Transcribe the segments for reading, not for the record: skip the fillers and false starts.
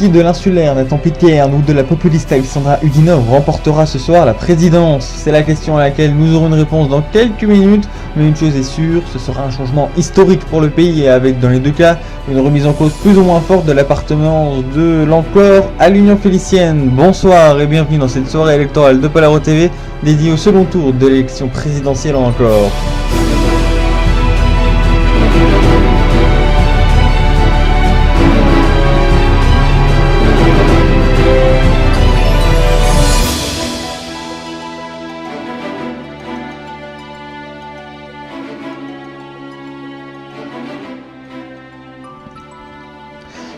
Qui de l'insulaire Nathan Pitcairn ou de la populiste Alexandra Udinov remportera ce soir la présidence? C'est la question à laquelle nous aurons une réponse dans quelques minutes, mais une chose est sûre, ce sera un changement historique pour le pays et avec dans les deux cas une remise en cause plus ou moins forte de l'appartenance de l'Encore à l'Union Félicienne. Bonsoir et bienvenue dans cette soirée électorale de Polaro TV dédiée au second tour de l'élection présidentielle en Encore.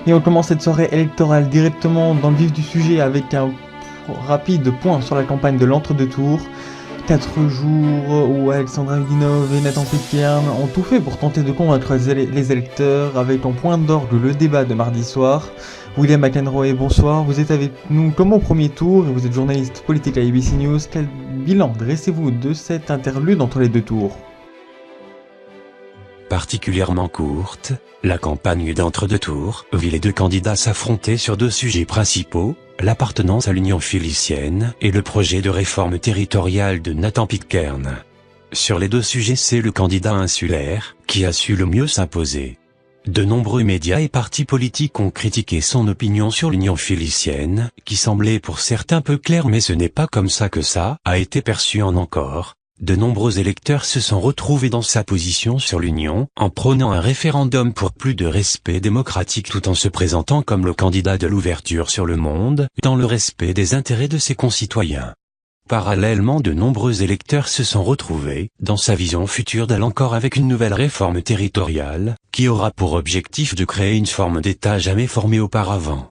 Et on commence cette soirée électorale directement dans le vif du sujet avec un rapide point sur la campagne de l'entre-deux-tours. 4 jours où Alexandra Udinov et Nathan Pitcairn ont tout fait pour tenter de convaincre les électeurs avec en point d'orgue le débat de mardi soir. William McEnroe, bonsoir, vous êtes avec nous comme au premier tour et vous êtes journaliste politique à ABC News. Quel bilan dressez-vous de cette interlude entre les deux tours ? Particulièrement courte, la campagne d'entre-deux tours vit les deux candidats s'affronter sur deux sujets principaux, l'appartenance à l'Union Félicienne et le projet de réforme territoriale de Nathan Pitcairn. Sur les deux sujets, c'est le candidat insulaire qui a su le mieux s'imposer. De nombreux médias et partis politiques ont critiqué son opinion sur l'Union Félicienne, qui semblait pour certains peu claire, mais ce n'est pas comme ça que ça a été perçu en Encore. De nombreux électeurs se sont retrouvés dans sa position sur l'Union, en prônant un référendum pour plus de respect démocratique tout en se présentant comme le candidat de l'ouverture sur le monde, dans le respect des intérêts de ses concitoyens. Parallèlement, de nombreux électeurs se sont retrouvés dans sa vision future de l'Encore avec une nouvelle réforme territoriale, qui aura pour objectif de créer une forme d'État jamais formée auparavant.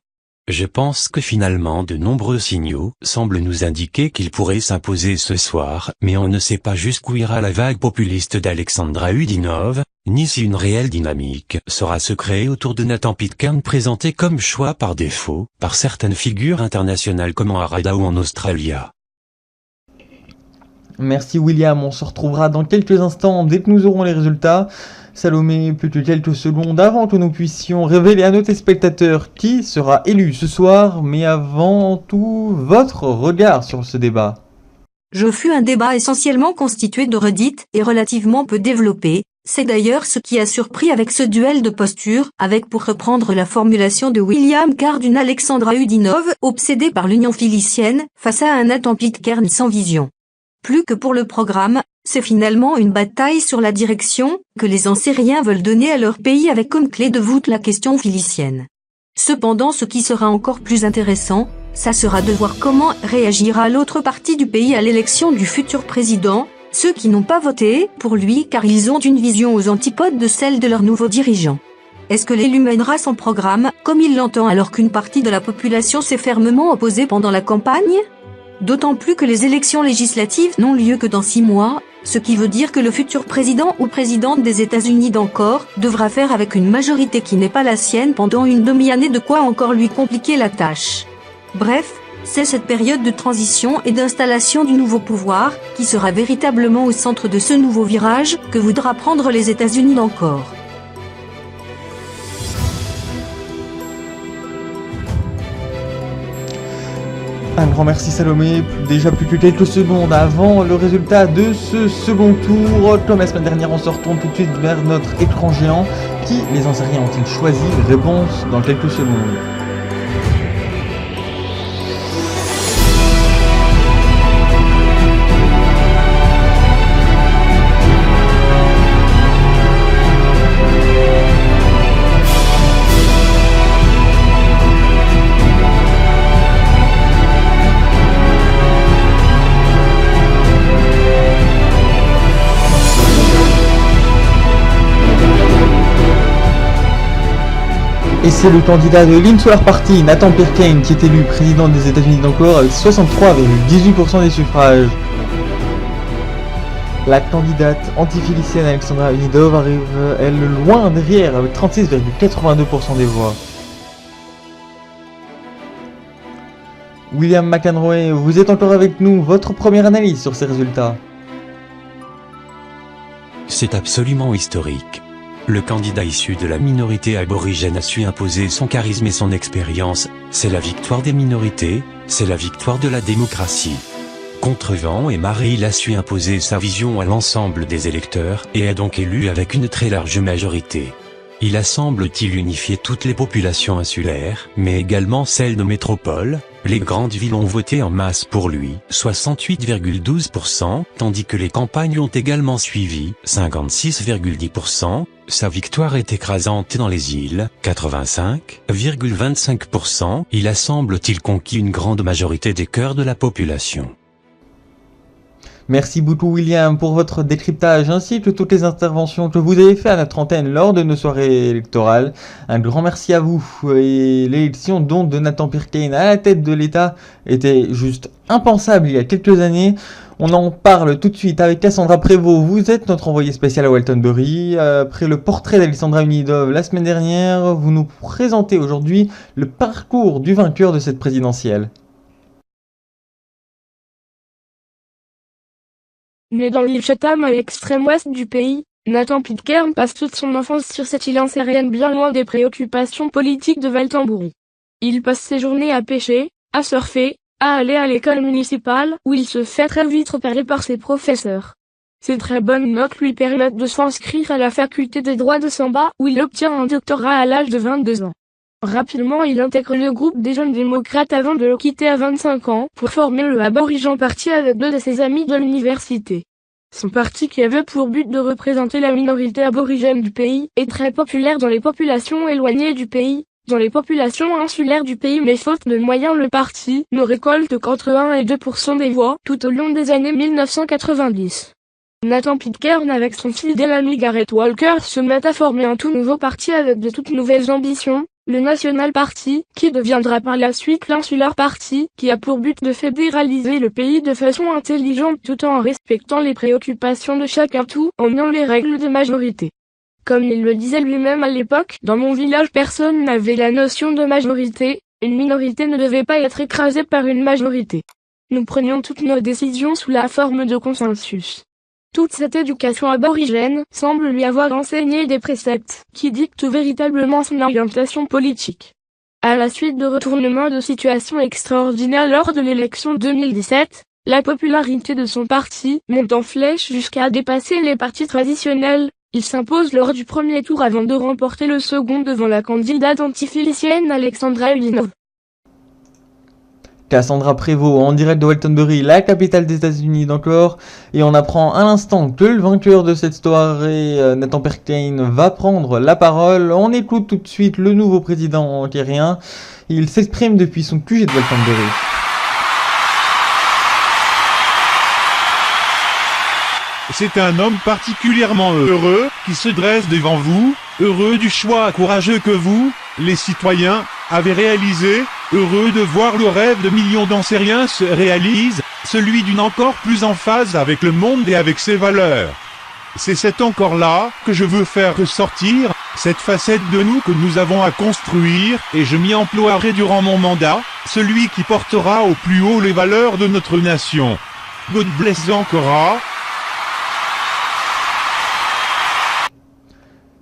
Je pense que finalement de nombreux signaux semblent nous indiquer qu'il pourrait s'imposer ce soir, mais on ne sait pas jusqu'où ira la vague populiste d'Alexandra Udinov, ni si une réelle dynamique saura se créer autour de Nathan Pitcairn présenté comme choix par défaut, par certaines figures internationales comme en Arada ou en Australie. Merci William, on se retrouvera dans quelques instants dès que nous aurons les résultats. Salomé, plus que quelques secondes avant que nous puissions révéler à nos téléspectateurs qui sera élu ce soir, mais avant tout, votre regard sur ce débat. Ce fut un débat essentiellement constitué de redites et relativement peu développé. C'est d'ailleurs ce qui a surpris avec ce duel de postures, avec pour reprendre la formulation de William Carr d'une Alexandra Udinov, obsédée par l'Union Félicienne, face à un Nathan Pitcairn sans vision. Plus que pour le programme, c'est finalement une bataille sur la direction que les Ancériens veulent donner à leur pays avec comme clé de voûte la question félicienne. Cependant, ce qui sera encore plus intéressant, ça sera de voir comment réagira l'autre partie du pays à l'élection du futur président, ceux qui n'ont pas voté pour lui car ils ont une vision aux antipodes de celle de leurs nouveaux dirigeants. Est-ce que l'élu mènera son programme comme il l'entend alors qu'une partie de la population s'est fermement opposée pendant la campagne ? D'autant plus que les élections législatives n'ont lieu que dans 6 mois, ce qui veut dire que le futur président ou présidente des États-Unis d'Encore devra faire avec une majorité qui n'est pas la sienne pendant une demi-année, de quoi encore lui compliquer la tâche. Bref, c'est cette période de transition et d'installation du nouveau pouvoir qui sera véritablement au centre de ce nouveau virage que voudra prendre les États-Unis d'Encore. Un grand merci Salomé, déjà plus que quelques secondes avant le résultat de ce second tour. Comme la semaine dernière, on se retourne tout de suite vers notre écran géant. Qui les Ancériens ont-ils choisi? Réponse dans quelques secondes. Et c'est le candidat de l'Insular Party, Nathan Pitcairn, qui est élu président des États-Unis d'Encore avec 63,18% des suffrages. La candidate anti-félicienne Alexandra Udinov arrive, elle, loin derrière, avec 36,82% des voix. William McEnroe, vous êtes encore avec nous, votre première analyse sur ces résultats? C'est absolument historique. Le candidat issu de la minorité aborigène a su imposer son charisme et son expérience, c'est la victoire des minorités, c'est la victoire de la démocratie. Contre vent et marée, il a su imposer sa vision à l'ensemble des électeurs et a donc élu avec une très large majorité. Il a semble-t-il unifié toutes les populations insulaires, mais également celles de métropole. Les grandes villes ont voté en masse pour lui, 68,12%, tandis que les campagnes ont également suivi, 56,10%. Sa victoire est écrasante dans les îles, 85,25%. Il a semble-t-il conquis une grande majorité des cœurs de la population. Merci beaucoup William pour votre décryptage ainsi que toutes les interventions que vous avez faites à notre antenne lors de nos soirées électorales. Un grand merci à vous. Et l'élection donc de Nathan Peerkane à la tête de l'État était juste impensable il y a quelques années. On en parle tout de suite avec Cassandra Prévost. Vous êtes notre envoyée spéciale à Waltonbury. Après le portrait d'Alexandra Unidov la semaine dernière, vous nous présentez aujourd'hui le parcours du vainqueur de cette présidentielle. Né dans l'île Chatham à l'extrême ouest du pays, Nathan Peerkane passe toute son enfance sur cette île ancienne bien loin des préoccupations politiques de Waltonbury. Il passe ses journées à pêcher, à surfer, à aller à l'école municipale où il se fait très vite repérer par ses professeurs. Ses très bonnes notes lui permettent de s'inscrire à la faculté des droits de Samba où il obtient un doctorat à l'âge de 22 ans. Rapidement il intègre le groupe des jeunes démocrates avant de le quitter à 25 ans pour former le Aborigen Party avec deux de ses amis de l'université. Son parti qui avait pour but de représenter la minorité aborigène du pays est très populaire dans les populations éloignées du pays, dans les populations insulaires du pays mais faute de moyens le parti ne récolte qu'entre 1 et 2% des voix tout au long des années 1990. Nathan Peerkane avec son fidèle ami Gareth Walker se met à former un tout nouveau parti avec de toutes nouvelles ambitions. Le National Party, qui deviendra par la suite l'Insular Party, qui a pour but de fédéraliser le pays de façon intelligente tout en respectant les préoccupations de chacun tout en niant les règles de majorité. Comme il le disait lui-même à l'époque, dans mon village personne n'avait la notion de majorité, une minorité ne devait pas être écrasée par une majorité. Nous prenions toutes nos décisions sous la forme de consensus. Toute cette éducation aborigène semble lui avoir enseigné des préceptes qui dictent véritablement son orientation politique. À la suite de retournements de situation extraordinaires lors de l'élection 2017, la popularité de son parti monte en flèche jusqu'à dépasser les partis traditionnels. Il s'impose lors du premier tour avant de remporter le second devant la candidate antifilicienne Alexandra Unidov. Cassandra Prévost en direct de Waltonbury, la capitale des États-Unis d'encore, et on apprend à l'instant que le vainqueur de cette soirée, Nathan Peerkane, va prendre la parole. On écoute tout de suite le nouveau président ontérien. Il s'exprime depuis son QG de Waltonbury. C'est un homme particulièrement heureux qui se dresse devant vous, heureux du choix courageux que vous, les citoyens, avez réalisé, heureux de voir le rêve de millions d'Ancériens se réalise, celui d'une encore plus en phase avec le monde et avec ses valeurs. C'est cet encore-là que je veux faire ressortir, cette facette de nous que nous avons à construire, et je m'y emploierai durant mon mandat, celui qui portera au plus haut les valeurs de notre nation. God bless Ankara.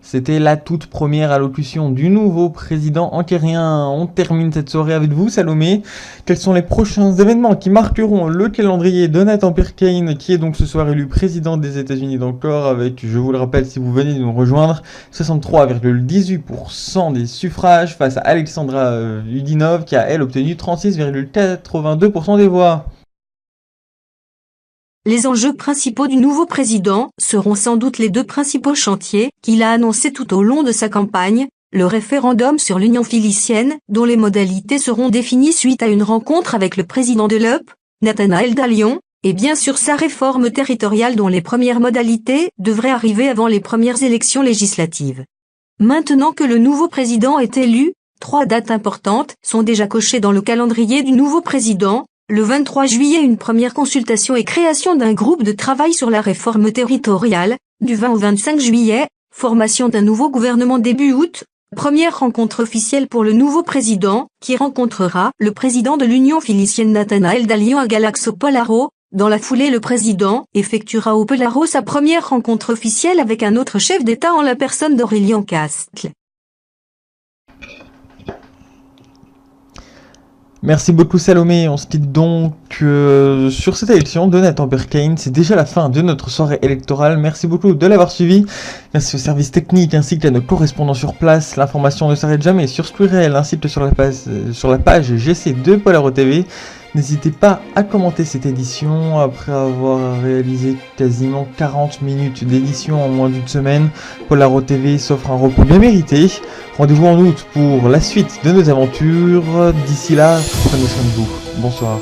C'était la toute première allocution du nouveau président ankérien. On termine cette soirée avec vous, Salomé. Quels sont les prochains événements qui marqueront le calendrier de Nathan Peerkane, qui est donc ce soir élu président des États-Unis d'encore, avec, je vous le rappelle si vous venez de nous rejoindre, 63,18% des suffrages face à Alexandra Unidov, qui a elle obtenu 36,82% des voix. Les enjeux principaux du nouveau président seront sans doute les deux principaux chantiers qu'il a annoncés tout au long de sa campagne, le référendum sur l'union philicienne, dont les modalités seront définies suite à une rencontre avec le président de l'UP, Nathanaël Dalion, et bien sûr sa réforme territoriale dont les premières modalités devraient arriver avant les premières élections législatives. Maintenant que le nouveau président est élu, 3 dates importantes sont déjà cochées dans le calendrier du nouveau président. Le 23 juillet, une première consultation et création d'un groupe de travail sur la réforme territoriale. Du 20 au 25 juillet, formation d'un nouveau gouvernement début août. Première rencontre officielle pour le nouveau président, qui rencontrera le président de l'Union philicienne Nathanaël Dalion à Galaxo-Polaro. Dans la foulée, le président effectuera au Polaro sa première rencontre officielle avec un autre chef d'État en la personne d'Aurélien Castle. Merci beaucoup Salomé, on se quitte donc sur cette élection de Nathan Burkane. C'est déjà la fin de notre soirée électorale, merci beaucoup de l'avoir suivi. Merci au service technique ainsi qu'à nos correspondants sur place. L'information ne s'arrête jamais sur Squirrel ainsi que sur la page GC de Polaro TV. N'hésitez pas à commenter cette édition après avoir réalisé quasiment 40 minutes d'édition en moins d'une semaine. Polaro TV s'offre un repos bien mérité. Rendez-vous en août pour la suite de nos aventures. D'ici là, prenez soin de vous. Bonsoir.